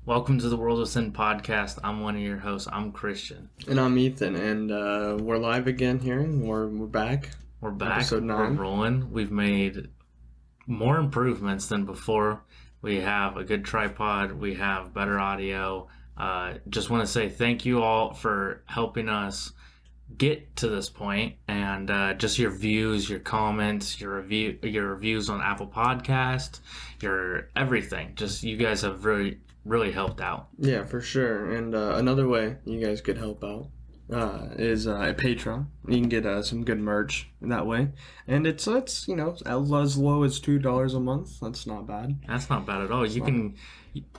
Welcome to the World of Sin podcast. I'm one of your hosts. I'm Christian. And I'm Ethan, and we're live again here. We're back. We're back. Episode 9. We're rolling. We've made more improvements than before. We have a good tripod. We have better audio. Just want to say thank you all for helping us get to this point, and just your views, your comments, your reviews on Apple Podcast, your everything. Just you guys have really helped out. Yeah, for sure. And another way you guys could help out is Patreon. You can get some good merch that way, and it's as low as $2 a month. That's not bad. That's not bad at all. You can,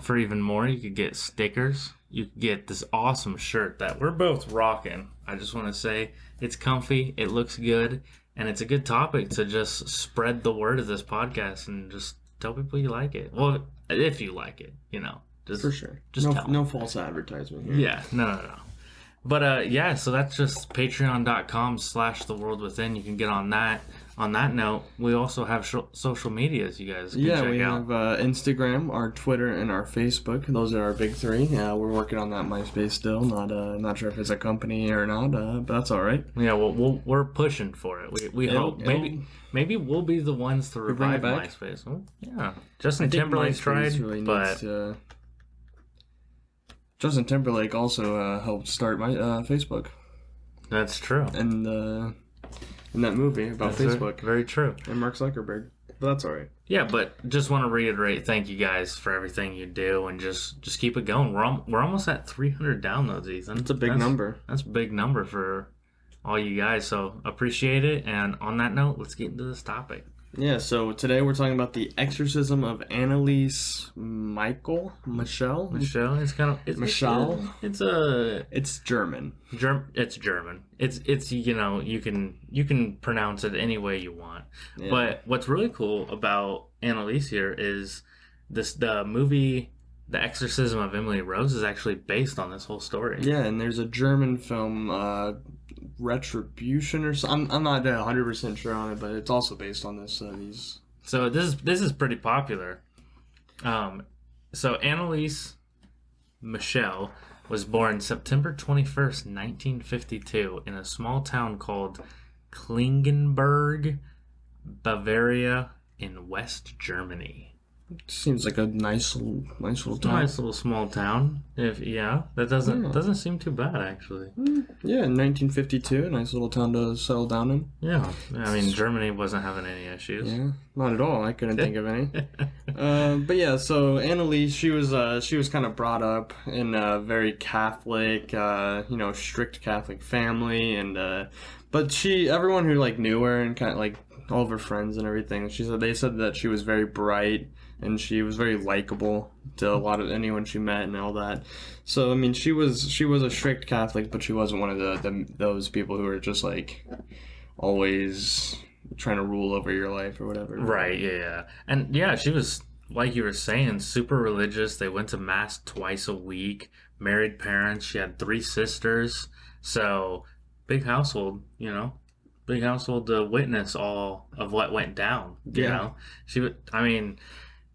for even more, you could get stickers. You could get this awesome shirt that we're both rocking. I just want to say it's comfy, it looks good, and it's a good topic to just spread the word of this podcast and just tell people you like it. Well, if you like it, just for sure. Just tell no false advertisement here. Yeah, no. But so that's just patreon.com/theworldwithin. You can get on that. On that note, we also have social medias you guys can check out. We have Instagram, our Twitter, and our Facebook. Those are our big three. We're working on that MySpace still. Not sure if it's a company or not, but that's all right. Yeah, we're pushing for it. We hope maybe we'll be the ones to revive MySpace. Well, yeah, Justin Timberlake tried, but Justin Timberlake also helped start my Facebook. That's true. And in that movie about Facebook. Very true. And Mark Zuckerberg. But that's all right. Yeah, but just want to reiterate, thank you guys for everything you do, and just keep it going. We're almost at 300 downloads, Ethan. That's a big number. That's a big number for all you guys, so appreciate it. And on that note, let's get into this topic. Yeah, so today we're talking about the Exorcism of Anneliese Michel. Michelle. It's German. It's German. It's you can pronounce it any way you want. Yeah. But what's really cool about Anneliese here is the movie The Exorcism of Emily Rose is actually based on this whole story. Yeah, and there's a German film, Retribution or something. I'm not 100% sure on it, but it's also based on this. So this is pretty popular. So Anneliese Michel was born September 21st, 1952, in a small town called Klingenberg, Bavaria, in West Germany. Seems like a nice little town. Nice little small town. That doesn't seem too bad actually. Yeah, in 1952, a nice little town to settle down in. Yeah, I mean Germany wasn't having any issues. Yeah, not at all. I couldn't think of any. But yeah, so Anneliese, she was kind of brought up in a very Catholic, strict Catholic family, and but everyone who knew her and kind of all of her friends and everything, they said that she was very bright and she was very likable to a lot of anyone she met and all that. So I mean, she was a strict Catholic, but she wasn't one of those people who are just always trying to rule over your life or whatever. Right. Yeah. And yeah, she was, like you were saying, super religious. They went to mass twice a week. Married parents. She had 3 sisters. So big household. Big household to witness all of what went down.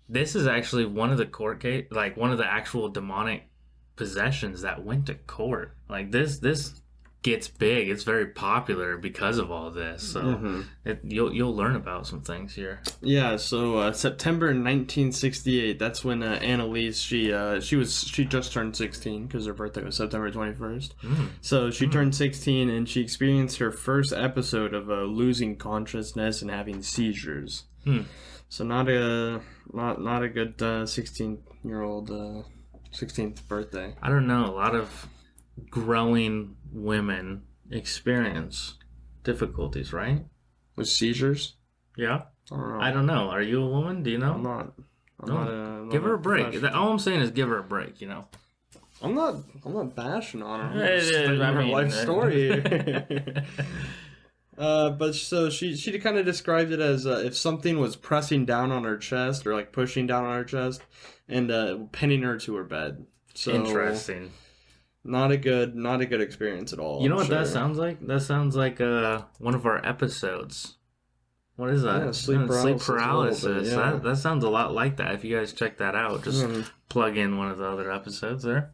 This is actually one of the court case, one of the actual demonic possessions that went to court. This gets big. It's very popular because of all this. So you'll learn about some things here. Yeah. So September 1968. That's when Anneliese she just turned 16 because her birthday was September 21st. So she turned 16 and she experienced her first episode of losing consciousness and having seizures. So not a good 16-year-old 16th birthday. I don't know. A lot of growing women experience difficulties, right? With seizures? Yeah. I don't know. Are you a woman? Do you know? I'm not. Give her a break. All I'm saying is give her a break. I'm not bashing on her. Her life story. But so she kind of described it as if something was pressing down on her chest or pushing down on her chest and pinning her to her bed. So interesting. Not a good experience at all. You know what that sounds like? That sounds like one of our episodes What is that? Yeah, sleep Sleep paralysis. paralysis. A little bit, That sounds a lot like that. If you guys check that out, just plug in one of the other episodes there.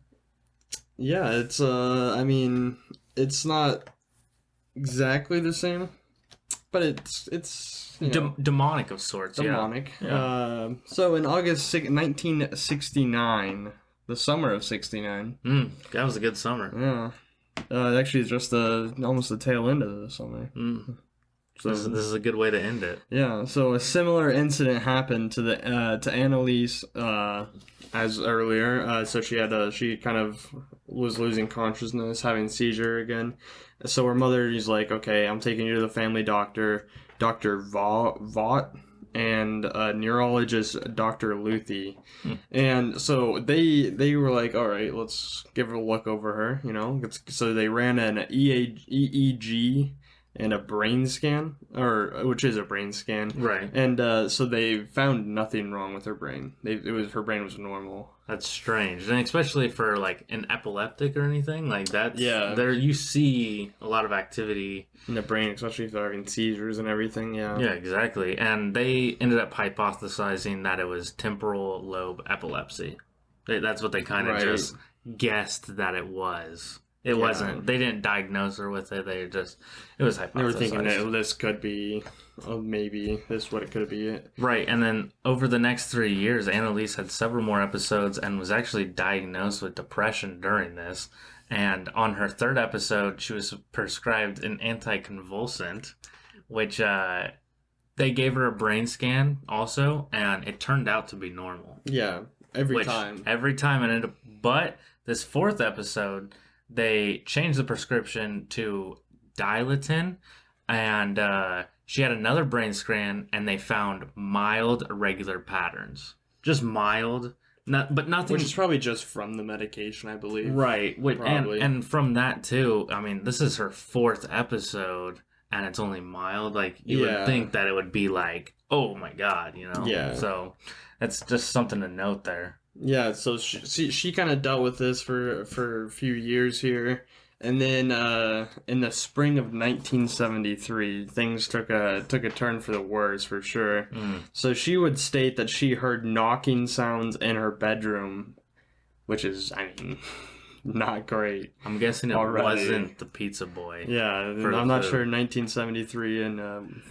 yeah. It's I mean, it's not exactly the same, but it's Demonic of sorts. demonic. Yeah. So in August 1969, the summer of '69. That was a good summer. Yeah. Actually, it's just almost the tail end of the summer. So this is a good way to end it. Yeah. So a similar incident happened to Anneliese as earlier. So she kind of was losing consciousness, having seizure again. So her mother is like, okay, I'm taking you to the family doctor, Dr. Vaught, and neurologist Dr. Luthi. And so they were like, all right, let's give her a look over her, So they ran an EEG and a brain scan, which is a brain scan. Right. And so they found nothing wrong with her brain. Her brain was normal. That's strange, and especially for like an epileptic or anything like that. Yeah. There you see a lot of activity In the brain, especially if they're having seizures and everything, yeah. Yeah, exactly. And they ended up hypothesizing that it was temporal lobe epilepsy. That's what they kind of just guessed that it was. It wasn't. They didn't diagnose her with it. It was hypothesized. They were thinking that this could be, maybe this is what it could be. Right, and then over the next 3 years, Anneliese had several more episodes and was actually diagnosed with depression during this. And on her third episode, she was prescribed an anticonvulsant, which they gave her a brain scan also, and it turned out to be normal. Yeah, every time. Every time. But this fourth episode, they changed the prescription to Dilatin, and she had another brain scan, and they found mild irregular patterns. Just mild. But nothing. Which is probably just from the medication, I believe. Right. Probably. And from that, too, I mean, this is her fourth episode, and it's only mild. Like, you would think that it would be like, oh my God, Yeah. So that's just something to note there. Yeah, so she kind of dealt with this for a few years here. And then in the spring of 1973, things took a turn for the worse, for sure. So she would state that she heard knocking sounds in her bedroom, which is, I mean, not great. I'm guessing it wasn't the pizza boy. Yeah, I'm not sure in 1973 in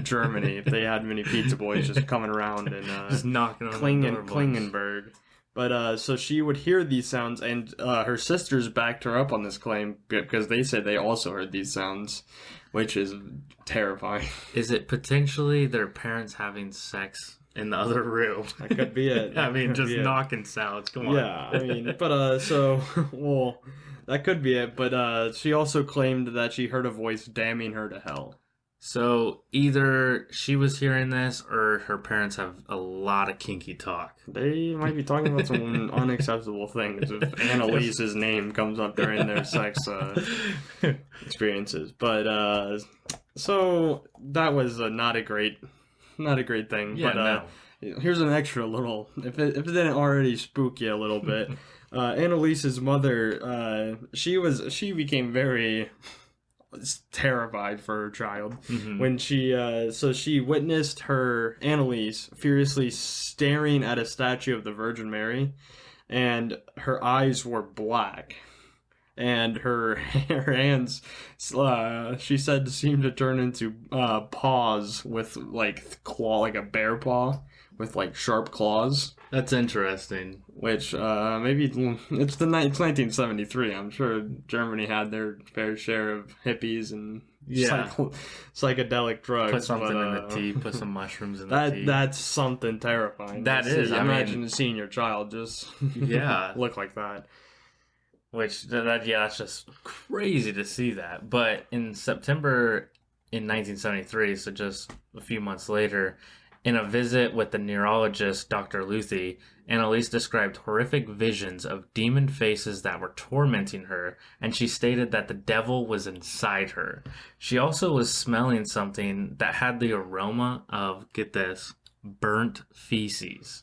Germany if they had many pizza boys just coming around and just knocking on Klingenberg. But so she would hear these sounds, and her sisters backed her up on this claim because they said they also heard these sounds, which is terrifying. Is it potentially their parents having sex in the other room? That could be it. I mean, just knocking sounds. Come on. Yeah, I mean, but well, that could be it. But she also claimed that she heard a voice damning her to hell. So either she was hearing this or her parents have a lot of kinky talk. They might be talking about some unacceptable things if Annelise's name comes up during their sex experiences. But so that was not a great thing. Yeah, but here's an extra little, if it didn't already spook you a little bit. Annelise's mother, she became very terrified for her child when she witnessed her Anneliese furiously staring at a statue of the Virgin Mary, and her eyes were black, and her hands she said seemed to turn into paws with like a bear paw with like sharp claws. That's interesting. Which maybe it's 1973. I'm sure Germany had their fair share of hippies and psychedelic drugs. Put something in the tea. Put some mushrooms in the tea. That's something terrifying. That is. Imagine seeing your child just look like that. Which that's just crazy to see that. But in September in 1973, so just a few months later, in a visit with the neurologist Dr. Luthi, Anneliese described horrific visions of demon faces that were tormenting her, and she stated that the devil was inside her. She also was smelling something that had the aroma of, get this, burnt feces.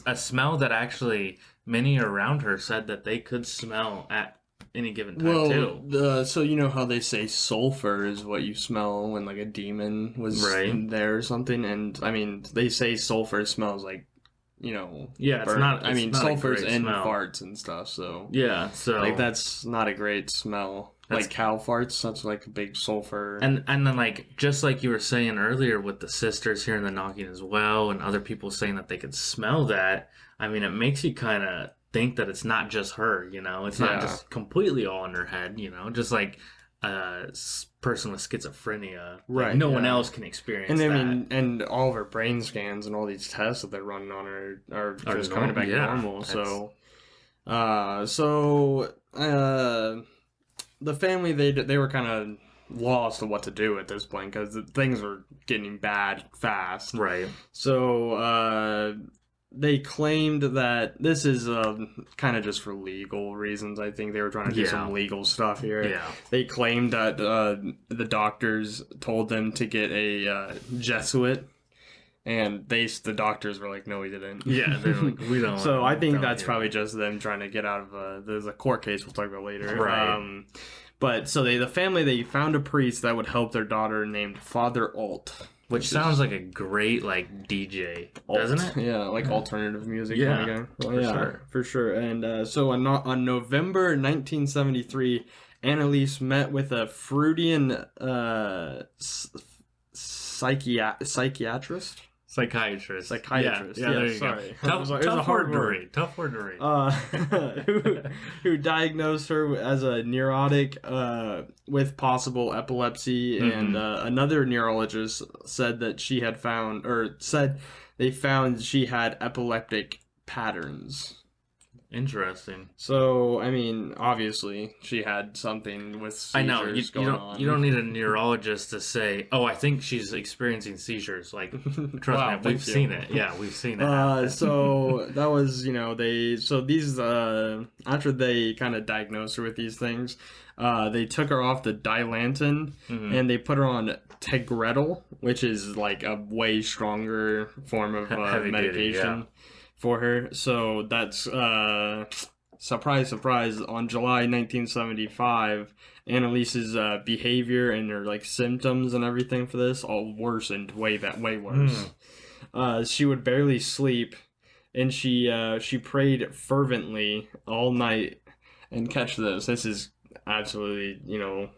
A smell that actually many around her said that they could smell at any given time too. Well, so you know how they say sulfur is what you smell when like a demon was Right. in there or something, and I mean they say sulfur smells like, Yeah, it's burnt. not. I It's mean not a sulfur's great in smell. farts and stuff, so Yeah. like So that's not a great smell. that's Like cow farts, that's like a big sulfur. and then like just like you were saying earlier with the sisters hearing the knocking as well, and other people saying that they could smell that. I mean, it makes you kind of think that it's not just her. It's not Yeah. just completely all in her head. Just like person with schizophrenia, like, Right, no one yeah. else can experience And I that. mean, and all of her brain scans and all these tests that they're running on her are just coming back normal. The family they were kind of lost on what to do at this point because things were getting bad fast. Right. So they claimed that this is kind of just for legal reasons. I think they were trying to do some legal stuff here. Yeah. They claimed that the doctors told them to get a Jesuit, and the doctors were like, no, we didn't. Yeah, they're like, we don't. So I think that's hear probably just them trying to get out of there's a court case we'll talk about later. Right. But so the family, they found a priest that would help their daughter named Father Alt. Which sounds like a great like DJ, doesn't it? Yeah, like alternative music Yeah, kind of guy. Well, for yeah, sure. for sure. And so on November 1973, Anneliese met with a Freudian psychiatrist. Psychiatrist. Yeah, there you sorry. go. It was a Tough hard word to word. read. Tough word to read. Who diagnosed her as a neurotic with possible epilepsy, and another neurologist said that they found she had epileptic patterns. Interesting. So, I mean, obviously, she had something with seizures I know going on. you don't need a neurologist to say, "Oh, I think she's experiencing seizures." Like, trust Wow, me, thank we've you. seen it. Yeah, we've seen it. happen. So that was, after they kind of diagnosed her with these things, they took her off the Dilantin and they put her on Tegretol, which is like a way stronger form of Heavy duty, medication for her. So that's, surprise, surprise, on July 1975, Anneliese's behavior and her like symptoms and everything for this all worsened way worse. She would barely sleep, and she prayed fervently all night. And catch this is absolutely, you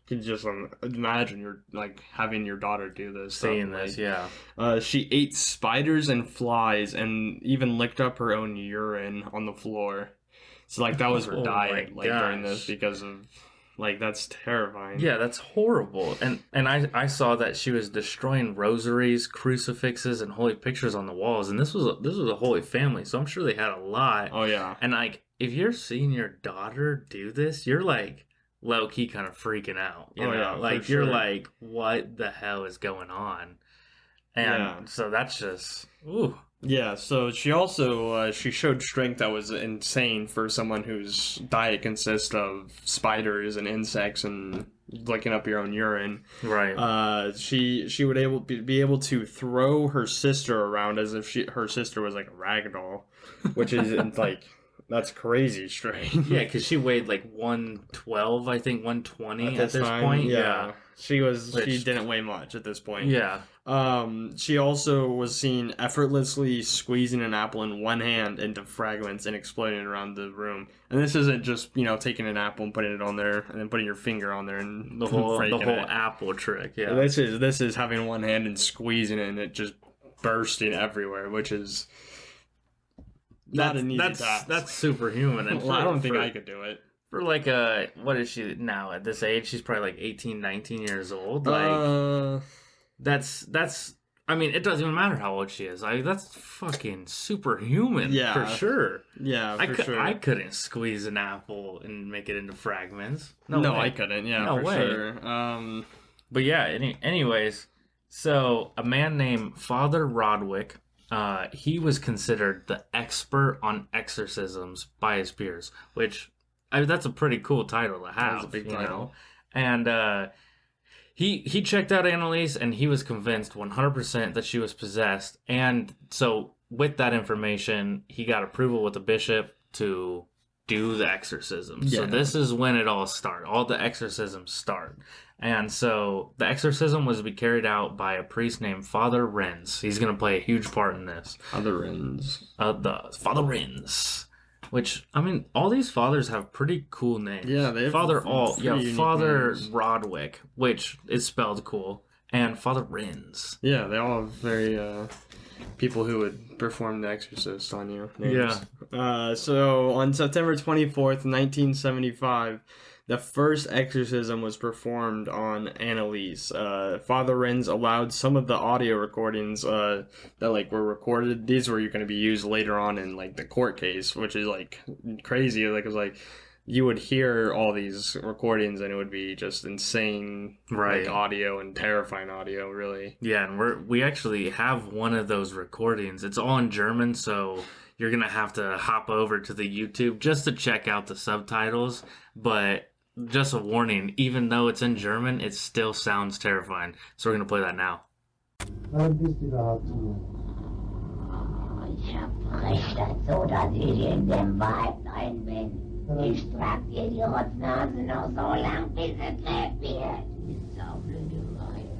can just imagine you're like having your daughter do this. Seeing stuff, this, like, yeah. she ate spiders and flies and even licked up her own urine on the floor. So like that was her Oh diet my like during gosh. this, because of like that's terrifying. Yeah, that's horrible. And I saw that she was destroying rosaries, crucifixes, and holy pictures on the walls. And this was a holy family, so I'm sure they had a lot. Oh yeah. And like, if you're seeing your daughter do this, you're like low key kind of freaking out. You know, yeah, for like you're sure. like, what the hell is going on? And so that's just ooh. Yeah, so she also she showed strength that was insane for someone whose diet consists of spiders and insects and licking up your own urine. Right. She would be able to throw her sister around as if her sister was like a rag doll, which is like that's crazy strange. Yeah, because she weighed like 112, I think 120 at this time, point. yeah. She Which- didn't weigh much at this point. Yeah. She also was seen effortlessly squeezing an apple in one hand into fragments and exploding it around the room. And this isn't just, taking an apple and putting it on there and then putting your finger on there and The whole breaking it. apple trick. Yeah. This is having one hand and squeezing it and it just bursting everywhere, which is not an easy task. That's superhuman. And Well, I don't think I could do it. For like what is she now at this age? She's probably like 18, 19 years old. Like that's I mean, it doesn't even matter how old she is. That's fucking superhuman. Yeah. For sure. Yeah, for sure. I couldn't squeeze an apple and make it into fragments. No way. I couldn't. Yeah, No for way. sure. But yeah, anyways, so a man named Father Rodwick, he was considered the expert on exorcisms by his peers, which that's a pretty cool title to have. That's a big title. And he checked out Anneliese, and he was convinced 100% that she was possessed. And so with that information, he got approval with the bishop to do the exorcism. Yeah. So this is when it all starts. All the exorcisms start. And so the exorcism was to be carried out by a priest named Father Renz. He's going to play a huge part in this. Father Renz. The Father Renz. Which, I mean, all these fathers have pretty cool names. Yeah, they have Father Father names. Rodwick, which is spelled cool, and Father Renz. Yeah, they all have very people who would perform the Exorcist on you. Names. Yeah. So on September 24th, 1975, the first exorcism was performed on Anneliese. Father Renz allowed some of the audio recordings that like were recorded. These were going to be used later on in like the court case, which is like crazy. Like it was like you would hear all these recordings and it would be just insane, Right. like audio and terrifying audio, really. Yeah, and we actually have one of those recordings. It's all in German, so you're gonna have to hop over to the YouTube just to check out the subtitles. But just a warning, even though it's in German, it still sounds terrifying. So we're gonna play that now. Wann bist du überhaupt hier? Ich hab Recht dazu, dass ich in dem Wald drin bin. Ich trag dir die Rotznase noch so lang, bis sie gräbt wird. Die saublöde Weib.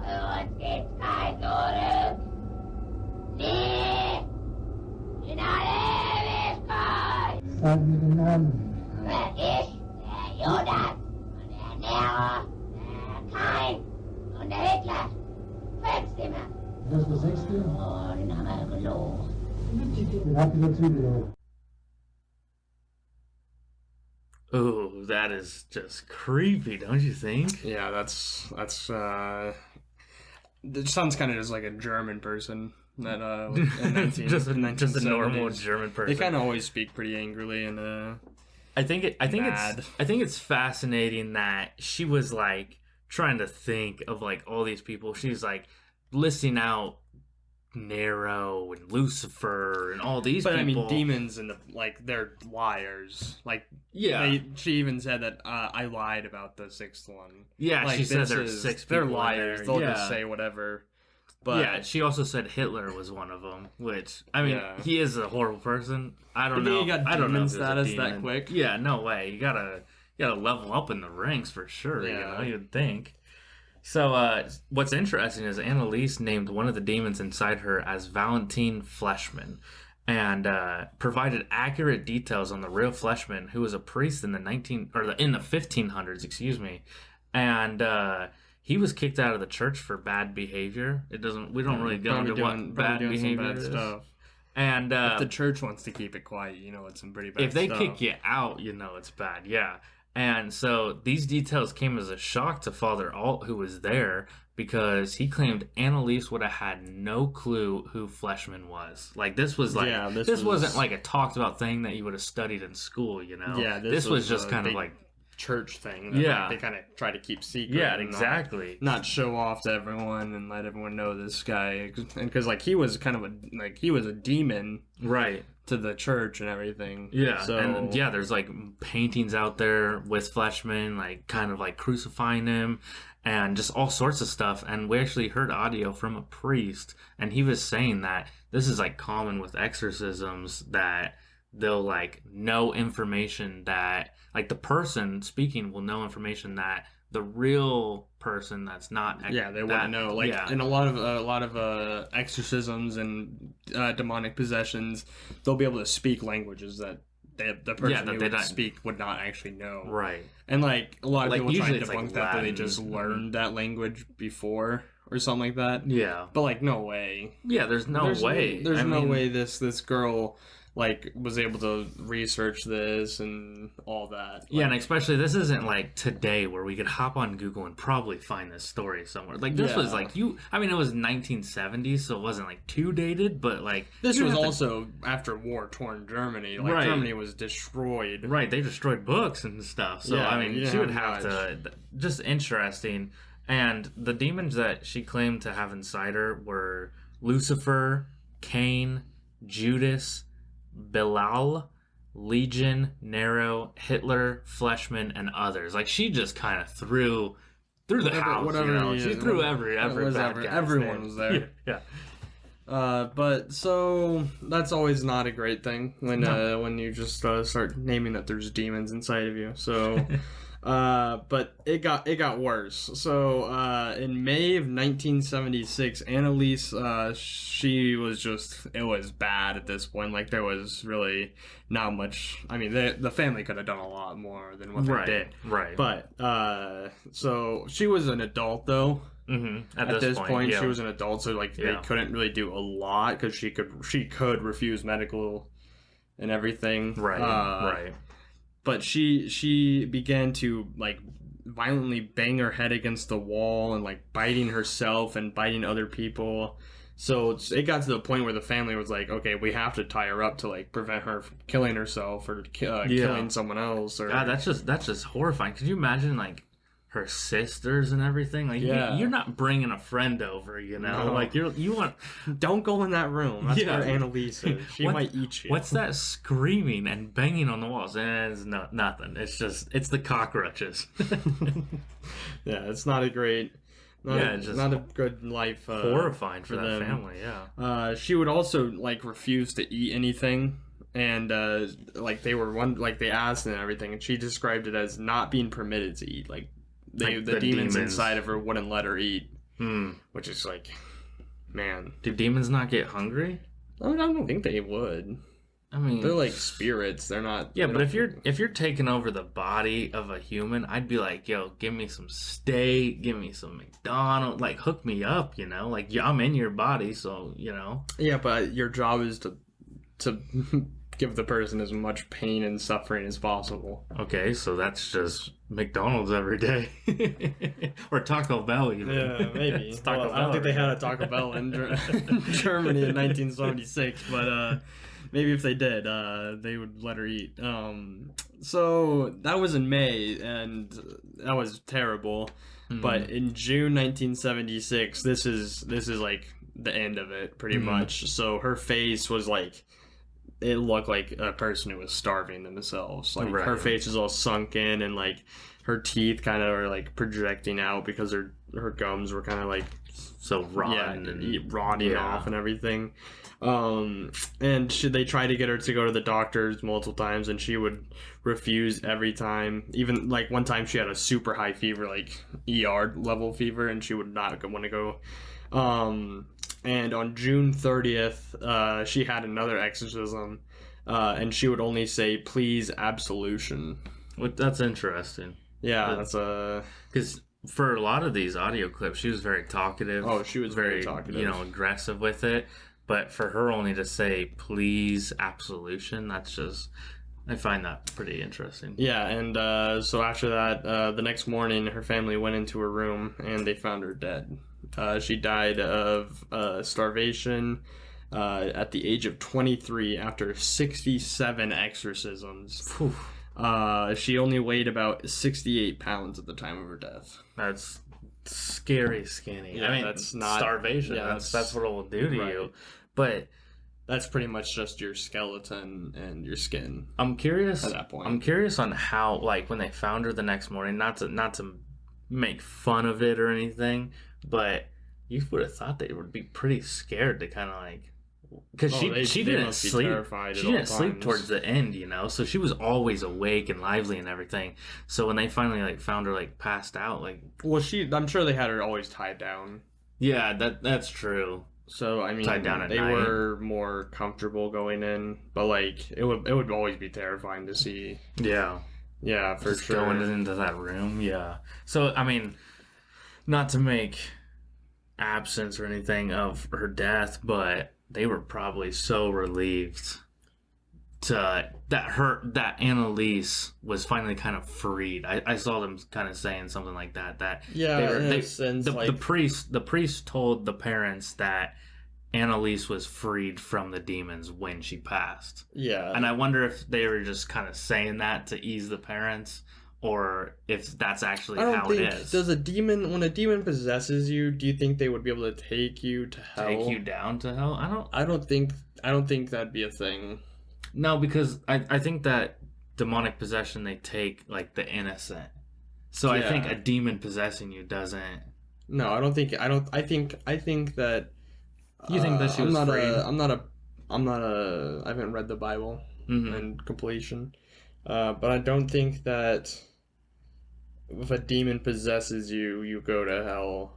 Für uns geht's kein Zurück. Nie! In alle Ewigkeit! Sag mir den Namen. Ich, der Judas und der Nero, der Kain und der Hitler. Fünfte Mal. Das ist der sechste. Oh, den haben wir gelogen. Den habt ihr dazu gehört. Ooh, that is just creepy, don't you think? Yeah, it sounds kind of just like a German person that in 19, just a 1970s. normal German person. They kind of always speak pretty angrily and I think mad. it's fascinating that she was like trying to think of like all these people. She's like listing out Nero and Lucifer and all these but people. I mean, demons and they're liars. Like, Yeah. she even said that I lied about the sixth one. Yeah, Like, she said this there were is- 6 They're people in liars. there. They'll Yeah. just say whatever. But yeah, she also said Hitler was one of them, which I mean, Yeah. he is a horrible person. I don't But know. he got I don't know demon if he was a status that demon. quick. Yeah, no way. You gotta level up in the ranks for sure. Yeah. You'd think. So, what's interesting is Anneliese named one of the demons inside her as Valentine Fleshman, and provided accurate details on the real Fleshman, who was a priest in the 1500s, excuse me, and he was kicked out of the church for bad behavior. We don't really go into what bad doing some behavior bad is. stuff. And If the church wants to keep it quiet, it's some pretty bad if they stuff. kick you out, it's bad. Yeah. And so these details came as a shock to Father Alt, who was there, because he claimed Anneliese would have had no clue who Fleshman was. Like, this was like, Yeah, this this wasn't was- like a talked about thing that you would have studied in school, Yeah, this was just a kind of big like, church thing. That, Yeah. they kind of try to keep secret. yeah, and exactly. Not show off to everyone and let everyone know this guy, and because he was kind of he was a demon Right. to the church and everything. Yeah, So and yeah, there's like paintings out there with Fleshman, like kind of like crucifying him, and just all sorts of stuff. And we actually heard audio from a priest, and he was saying that this is like common with exorcisms, that they'll like know information that like the person speaking will know information that the real person that's not yeah, they wouldn't know. Like yeah. in a lot of exorcisms and demonic possessions, they'll be able to speak languages that the person that who they would don't- speak would not actually know. Right. And like a lot of Like, people try usually to it's, like, debunk that they Latin. just learned that language before or something like that. Yeah. But like, no way. Yeah, there's no way. There's I no mean, way this girl like was able to research this and all that. Yeah, and Like, especially this isn't like today where we could hop on Google and probably find this story somewhere. Like this was Yeah. like I mean it was 1970s, so it wasn't like too dated, but like this you was have to- also after war-torn Germany. Like Right. Germany was destroyed. right, they destroyed books and stuff. So Yeah, I you mean didn't she would have have to just interesting. And the demons that she claimed to have inside her were Lucifer, Cain, Judas, Belial, Legion, Nero, Hitler, Fleshman, and others. Like she just kind of threw the house. whatever She threw every bad guy's everyone name. was there. Yeah. But so that's always not a great thing when you just start naming that there's demons inside of you. So, but it got worse. So in May of 1976, Anneliese, it was bad at this point. Like there was really not much. I mean, the family could have done a lot more than what they did. Right. But so she was an adult though. Mm-hmm. At this point, she was an adult, so like they couldn't really do a lot because she could refuse medical and everything. Right. But she began to like violently bang her head against the wall and like biting herself and biting other people. So it got to the point where the family was like, okay, we have to tie her up to like prevent her from killing herself or killing someone else. Or God, that's just horrifying. Could you imagine like her sisters and everything? Like you're not bringing a friend over, you know? No. Like you want don't go in that room. That's where Anneliese is. She might eat you. What's that screaming and banging on the walls? It's nothing. It's the cockroaches. Yeah, it's not a great. Not a good life. Horrifying for that them. Family. Yeah. She would also like refuse to eat anything, and like they asked and everything, and she described it as not being permitted to eat. Like the demons inside of her wouldn't let her eat, which is like, man, do demons not get hungry? I don't think they would. I mean, they're like spirits. They're not. Yeah, but if you're taking over the body of a human, I'd be like, yo, give me some steak, give me some McDonald's, like hook me up, you know? Like I'm in your body, so you know. Yeah, but your job is to give the person as much pain and suffering as possible. Okay, so that's just McDonald's every day, or Taco Bell even. Yeah, maybe. I don't think they had a Taco Bell in Germany in 1976, but. Maybe if they did, they would let her eat. So that was in May, and that was terrible. Mm-hmm. But in June 1976, this is like the end of it, pretty much. So her face was like, it looked like a person who was starving themselves. Like her face was all sunken, and like her teeth kind of are like projecting out because her gums were kind of like so rotten and rotting off and everything. And they tried to get her to go to the doctors multiple times, and she would refuse every time. Even like one time she had a super high fever, like ER level fever, and she would not want to go. And on June 30th, she had another exorcism, and she would only say, "Please, absolution." That's interesting. Yeah, that's because for a lot of these audio clips, she was very talkative. Oh, she was very talkative. You know, aggressive with it. But for her only to say, please, absolution, that's just, I find that pretty interesting. Yeah, and so after that, the next morning, her family went into her room, and they found her dead. She died of starvation at the age of 23 after 67 exorcisms. She only weighed about 68 pounds at the time of her death. That's scary skinny. Yeah, I mean, that's not starvation. Yeah, that's what it will do to you. But that's pretty much just your skeleton and your skin. I'm curious at that point. I'm curious on how, like, when they found her the next morning. Not to make fun of it or anything, but you would have thought they would be pretty scared to kind of like. Because she didn't sleep. She didn't sleep towards the end, you know. So she was always awake and lively and everything. So when they finally like found her like passed out, like, well, I'm sure they had her always tied down. Yeah, that's true. So I mean, tied down at they night. were more comfortable going in, but like it would always be terrifying to see. Yeah, for just sure. Going into that room, yeah. So I mean, not to make absence or anything of her death, but they were probably so relieved that Anneliese was finally kind of freed. I saw them kind of saying something like that. The priest told the parents that Anneliese was freed from the demons when she passed. Yeah, and I wonder if they were just kind of saying that to ease the parents, or if that's actually how it is. When a demon possesses you, do you think they would be able to take you to hell? Take you down to hell? I don't think that'd be a thing. No, because I think that demonic possession, they take like the innocent. So I think a demon possessing you doesn't. No, I don't think. I think that You think that she was freed? I haven't read the Bible Mm-hmm. in completion, but I don't think that if a demon possesses you, you go to hell.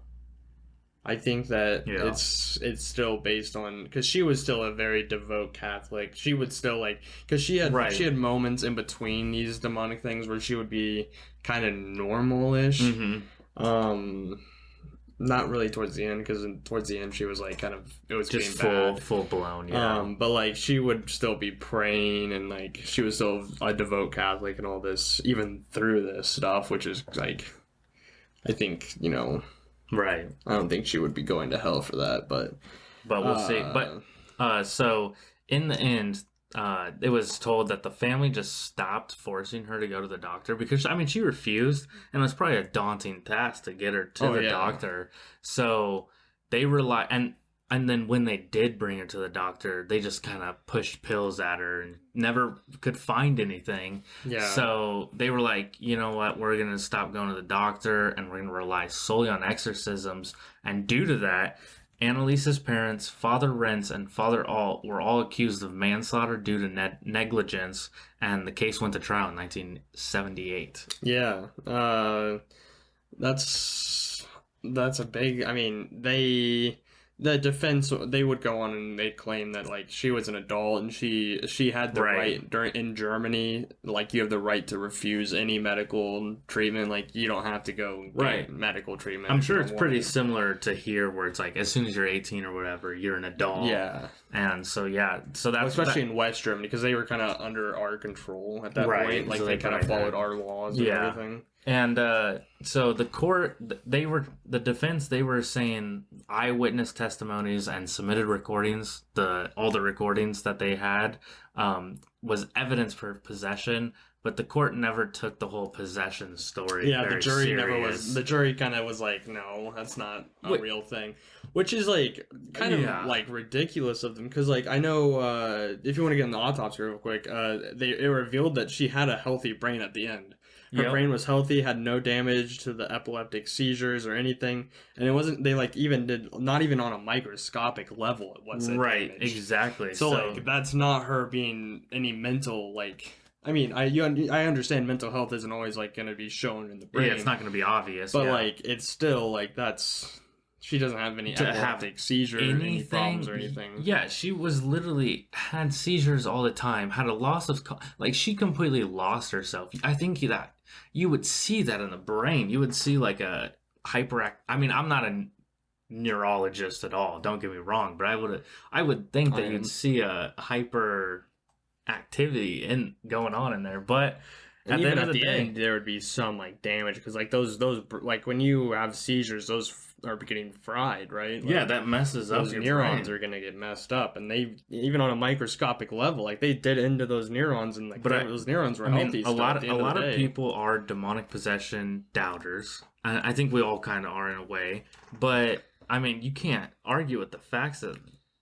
I think that Yeah. it's still based on, because she was still a very devout Catholic. She would still like, because she had Right. she had moments in between these demonic things where she would be kind of normal-ish. Mm-hmm. Not really towards the end, because towards the end she was like kind of, it was Just getting bad. full blown. Yeah. But like she would still be praying, and like she was still a devout Catholic and all this, even through this stuff, which is like, I think, Right. I don't think she would be going to hell for that, but We'll see. But so in the end, it was told that the family just stopped forcing her to go to the doctor because, I mean, she refused, and it was probably a daunting task to get her to the doctor. So they rely, and then when they did bring her to the doctor, they just kind of pushed pills at her and never could find anything. Yeah. So they were like, you know what, we're going to stop going to the doctor and we're going to rely solely on exorcisms. And due to that, Anneliese's parents, Father Rentz and Father Alt, were all accused of manslaughter due to negligence, and the case went to trial in 1978. Yeah. That's a big, I mean, the defense, they would go on and they'd claim that like she was an adult and she had the right in Germany, like you have the right to refuse any medical treatment, like you don't have to go get medical treatment. I'm sure it's pretty similar to here, where it's like as soon as you're 18 or whatever, you're an adult. Yeah. And so that's especially in West Germany, because they were kind of under our control at that point, like so they kind of followed our laws and everything. And so the court, the defense, they were saying eyewitness testimonies and submitted recordings, all the recordings that they had, was evidence for possession, but the court never took the whole possession story. Yeah, very the jury serious. never was. The jury kind of was like, no, that's not a real thing, which is like kind of like ridiculous of them, because like I know if you want to get in the autopsy real quick, it revealed that she had a healthy brain at the end. Her brain was healthy, had no damage to the epileptic seizures or anything, and it wasn't. They like even did not even on a microscopic level. It wasn't damaged. Exactly. So like that's not her being any mental like. I mean, I understand mental health isn't always like going to be shown in the brain. Yeah, it's not going to be obvious. But like, it's still like she doesn't have any epileptic seizures, any problems or anything. Yeah, she was literally had seizures all the time. Had a loss of like she completely lost herself. I think that you would see that in the brain. You would see like a hyperact. I mean, I'm not a neurologist at all. Don't get me wrong, but I would think that you'd see a hyper activity going on in there, but at the end of the day, there would be some like damage, because like those like when you have seizures, those are getting fried, right? Like, yeah, that messes up those your neurons brain. are gonna get messed up, and they even on a microscopic level, like they did into those neurons, and like those neurons were healthy. A lot of people are demonic possession doubters. I think we all kind of are in a way, but I mean, you can't argue with the facts that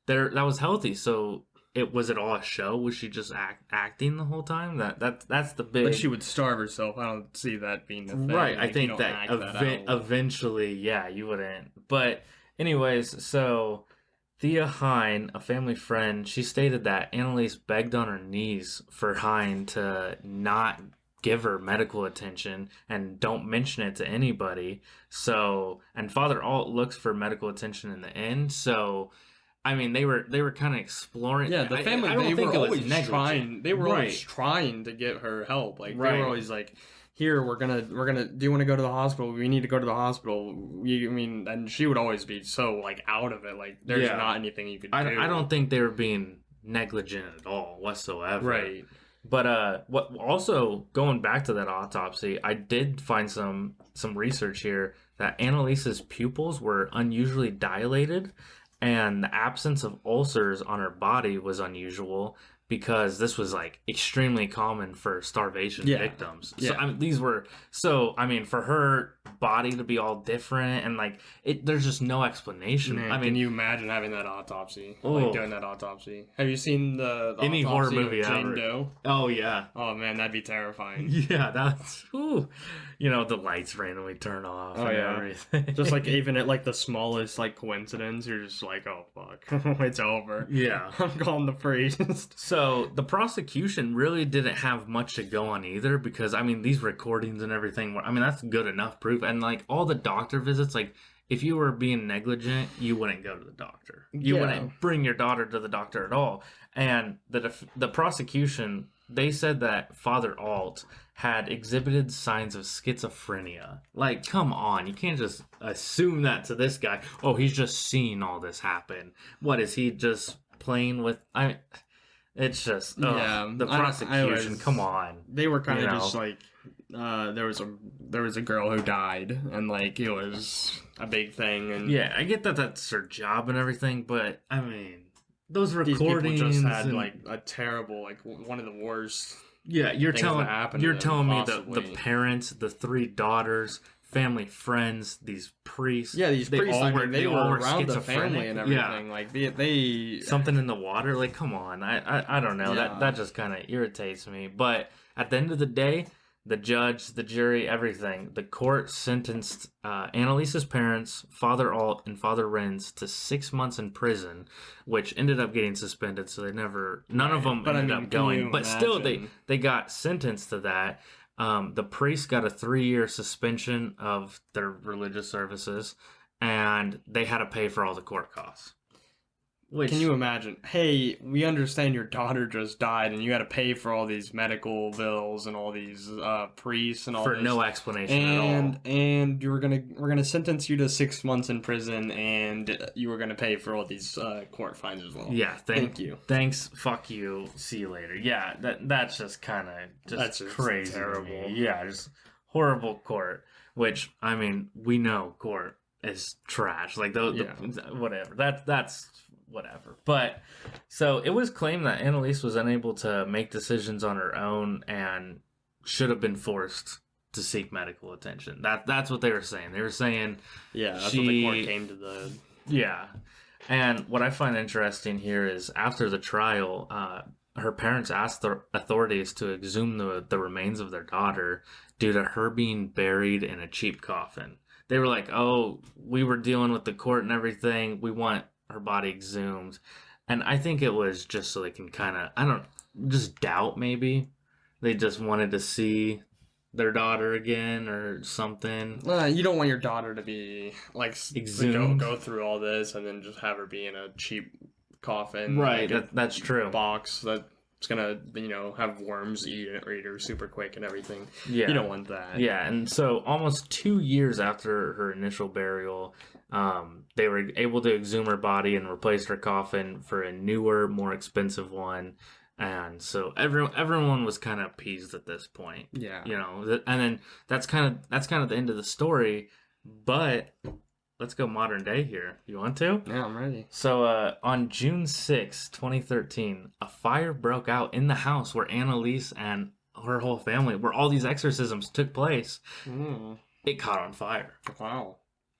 that was healthy. So was it all a show? Was she just acting the whole time? That's the big. Like she would starve herself. I don't see that being the thing. Right. Like, I think that eventually, yeah, you wouldn't. But anyways, so Thea Hine, a family friend, she stated that Anneliese begged on her knees for Hine to not give her medical attention and don't mention it to anybody. So, and Father Alt looks for medical attention in the end. So, I mean, they were kind of exploring. Yeah, the family. They were always trying. They were always trying to get her help. Like they were always like, "Here, we're gonna. Do you want to go to the hospital? We need to go to the hospital." And she would always be so like out of it. Like there's not anything you could do. I don't think they were being negligent at all whatsoever. Right. But what also going back to that autopsy, I did find some research here that Anneliese's pupils were unusually dilated. And the absence of ulcers on her body was unusual. because this was like extremely common for starvation victims. So Yeah. I mean, for her body to be all different and like there's just no explanation. Man, I mean, can you imagine having that autopsy? Oh. Like doing that autopsy. Have you seen the Any horror autopsy of movie Jane ever. Doe? oh yeah, Oh man, that'd be terrifying. yeah, that's the lights randomly turn off. Oh, and yeah. everything. Just like even at like the smallest like coincidence, you're just like, oh fuck, it's over. yeah. I'm calling the priest. So the prosecution really didn't have much to go on either because I mean these recordings and everything were, I mean that's good enough proof, and like all the doctor visits, like if you were being negligent you wouldn't go to the doctor, you Yeah. wouldn't bring your daughter to the doctor at all. And the prosecution, they said that Father Alt had exhibited signs of schizophrenia. Like, come on, you can't just assume that to this guy. Oh, he's just seeing all this happen. What is he just playing with? It's just the prosecution. Come on, They were kind You of know. just like, there was a girl who died, and like it was a big thing, and yeah, I get that that's her job and everything, but I mean those these people recordings just had and- like a terrible, like one of the worst. Yeah, you're things that telling happen to them, me the possibly. parents, the 3 daughters, family, friends, these priests. Yeah, these priests, all I mean, they were all around the schizophrenic. family and Yeah. everything. Like they Something in the water, like come on, I don't know. Yeah. That just kind of irritates me. But at the end of the day, the judge, the jury, everything, the court sentenced Anneliese's parents, Father Alt and Father Renz, to 6 months in prison, which ended up getting suspended. So none of them But I ended mean, up can going. you But still, imagine? they got sentenced to that. The priest got a 3-year suspension of their religious services, and they had to pay for all the court costs. Which, Can you imagine? Hey, we understand your daughter just died, and you had to pay for all these medical bills and all these priests and all for this. no explanation at all. And we're gonna sentence you to 6 months in prison, and you were gonna pay for all these court fines as well. Yeah, Thank you. Thanks, fuck you, see you later. Yeah, that's just kind of That's just crazy. to terrible. me. Yeah, just horrible court. Which I mean, we know court is trash. Like whatever. That's whatever. But so it was claimed that Anneliese was unable to make decisions on her own and should have been forced to seek medical attention. That's what they were saying. They were saying Yeah, that's what the court came to the. yeah. And what I find interesting here is after the trial, her parents asked the authorities to exhume the remains of their daughter due to her being buried in a cheap coffin. They were like, oh, we were dealing with the court and everything. We want her body exhumed. And I think it was just so they can kind of, just doubt maybe. They just wanted to see their daughter again or something. You don't want your daughter to be like Exhumed. go through all this and then just have her be in a cheap coffin, Right, like a that's true. box that's gonna have worms eat her super quick and everything. Yeah. You don't want that. Yeah, and so almost 2 years after her initial burial, they were able to exhume her body and replace her coffin for a newer, more expensive one. And so everyone was kind of appeased at this point. Yeah. And then that's kind of the end of the story. But let's go modern day here. You want to? Yeah, I'm ready. So on June 6, 2013, a fire broke out in the house where Anneliese and her whole family, where all these exorcisms took place. It caught on fire. Wow.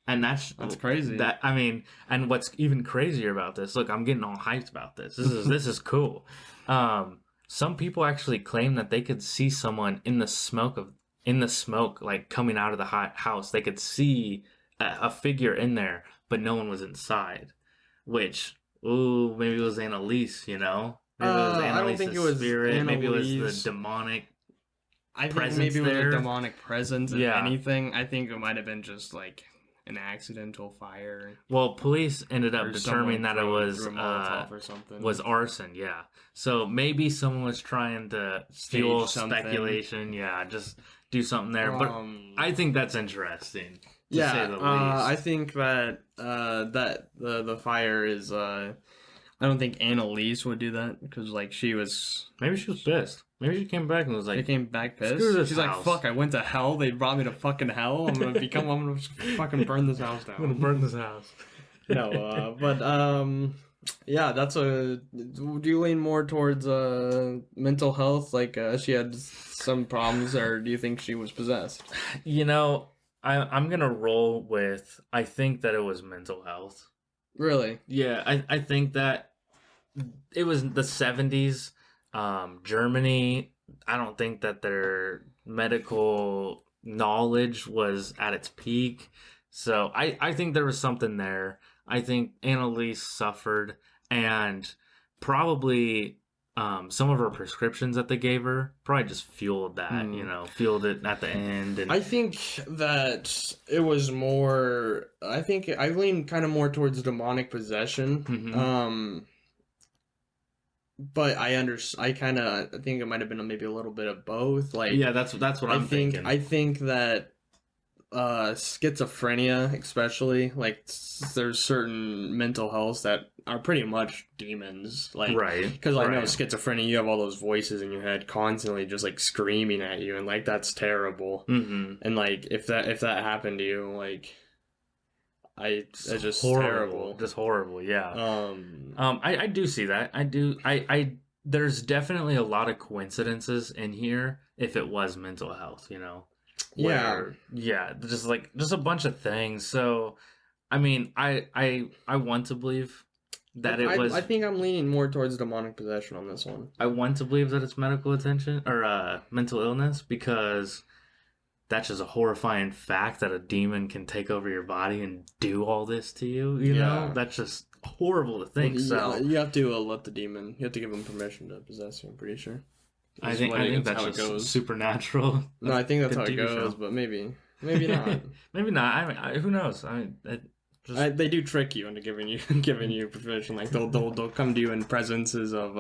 And that's crazy. And what's even crazier about this, look, I'm getting all hyped about this. This is cool. Some people actually claim that they could see someone in the smoke, like coming out of the house. They could see a figure in there, but no one was inside. Which, maybe it was Anneliese, Maybe it was I don't think it was spirit. Maybe it was Anneliese. the demonic. I think presence maybe it was there. a demonic presence, if Yeah. anything. I think it might have been just like an accidental fire. Well, police ended up Or determining that it someone was threw a Molotov or something. arson. Yeah, so maybe someone was trying to fuel Stage something. speculation. Yeah, just do something there. But I think that's interesting. To say the least. I think that that the fire is. I don't think Anneliese would do that because like she was. Maybe she was pissed. Maybe she came back and was She like, came back pissed. Screw this She's house. like, "Fuck! I went to hell. They brought me to fucking hell. I'm gonna fucking burn this house down." "I'm gonna burn this house." No, but Yeah, do you lean more towards mental health? Like she had some problems, or do you think she was possessed? You know, I'm gonna roll with. I think that it was mental health. Really? Yeah, I think that it was the 70s. Germany. I don't think that their medical knowledge was at its peak. So I think there was something there. I think Annalise suffered, and probably some of her prescriptions that they gave her probably just fueled that, fueled it at the end. And I think that it was more. I think I lean kind of more towards demonic possession. Mhm. But I kind of think it might have been maybe a little bit of both. Like, yeah, that's what I'm thinking. I think that schizophrenia, especially, like there's certain mental health that are pretty much demons. Like, Right. because I know right. schizophrenia, you have all those voices in your head constantly just like screaming at you, and like that's terrible. Mm-hmm. And like if that happened to you, like it's just horrible. terrible. Just horrible, yeah. I do see that. I there's definitely a lot of coincidences in here if it was mental health, yeah, just a bunch of things. So I mean, I want to believe that it was. I think I'm leaning more towards demonic possession on this one. I want to believe that it's medical attention or mental illness, because that's just a horrifying fact that a demon can take over your body and do all this to you. You know, that's just horrible to think. Well, so you have to let the demon. You have to give him permission to possess you. I'm pretty sure. I think that's how just it goes. Supernatural. No, I think that's how it TV goes, show. but maybe not. Maybe not. I mean, who knows? They do trick you into giving you permission. Like they'll come to you in presences of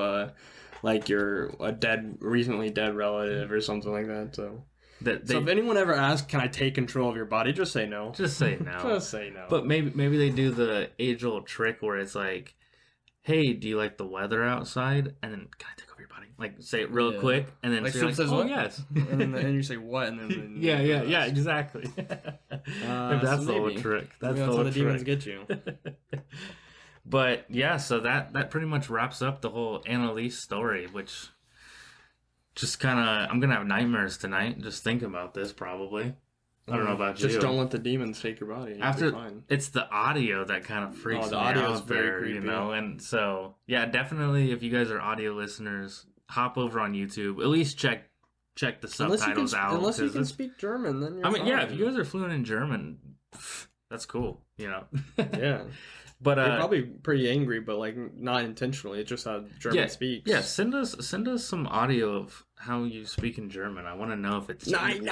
like you're recently dead relative or something like that. So. So if anyone ever asks, "Can I take control of your body?" just say no. Just say no. Just say no. But maybe they do the age-old trick where it's like, "Hey, do you like the weather outside?" And then, "Can I take over your body?" Like, say it real quick, and then Like, so you're says "Oh, what? yes." and you say what, and then yeah, exactly. Maybe that's the old trick. That's how the demons get you. But yeah, so that pretty much wraps up the whole Anneliese story, which. Just kind of, I'm going to have nightmares tonight. Just thinking about this, probably. I don't know about you. Just don't let the demons take your body. It's the audio that kind of freaks me audio is out very there, creepy. And so, yeah, definitely, if you guys are audio listeners, hop over on YouTube. At least check the subtitles out. Unless you can speak German, then you're fine. yeah, if you guys are fluent in German, that's cool, Yeah. But you're probably pretty angry, but like not intentionally. It's just how German speaks. Yeah, send us some audio of how you speak in German. I want to know if it's nine.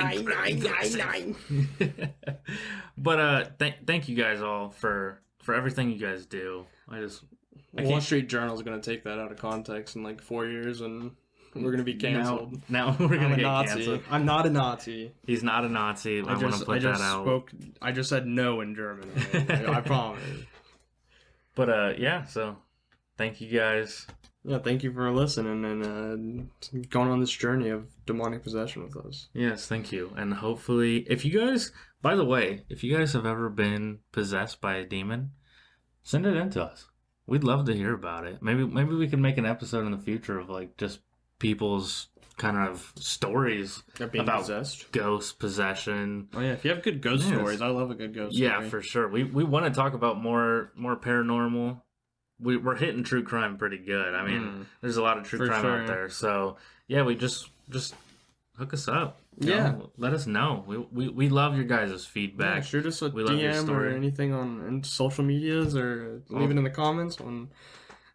But thank you guys all for everything you guys do. Wall Street Journal is going to take that out of context in like 4 years, and we're going to be canceled. Now we're going to get canceled. I'm not a Nazi. He's not a Nazi. I want to put that out. I just said no in German. I promise. But yeah, so thank you guys. Yeah, thank you for listening and going on this journey of demonic possession with us. Yes, thank you. And hopefully, by the way, if you guys have ever been possessed by a demon, send it in to us. We'd love to hear about it. Maybe we can make an episode in the future of like just people's kind of stories about possessed. Ghost possession. Oh yeah, if you have good ghost stories, I love a good ghost story. Yeah, for sure. We want to talk about more paranormal. We're hitting true crime pretty good. I mean, there's a lot of true crime out there. So yeah, we just hook us up. You know, let us know. We love your guys' feedback. Yeah, shoot us a DM or anything on social medias, or leave it in the comments on.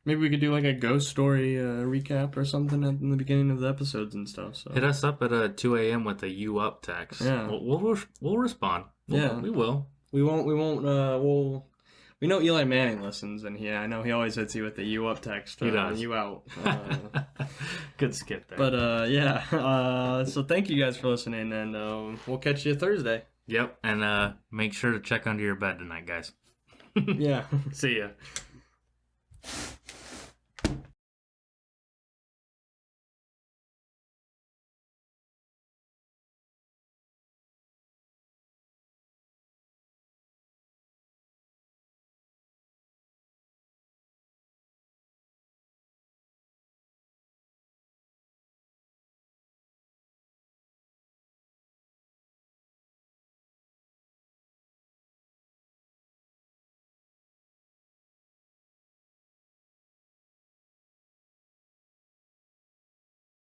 Maybe we could do like a ghost story recap or something in the beginning of the episodes and stuff. So hit us up at 2 a.m. with a "you up" text. Yeah, we'll respond. We will. We won't. We know Eli Manning listens, and I know he always hits you with the "you up" text. He does. You out. Good skip there. But so thank you guys for listening, and we'll catch you Thursday. Yep, and make sure to check under your bed tonight, guys. Yeah. See ya.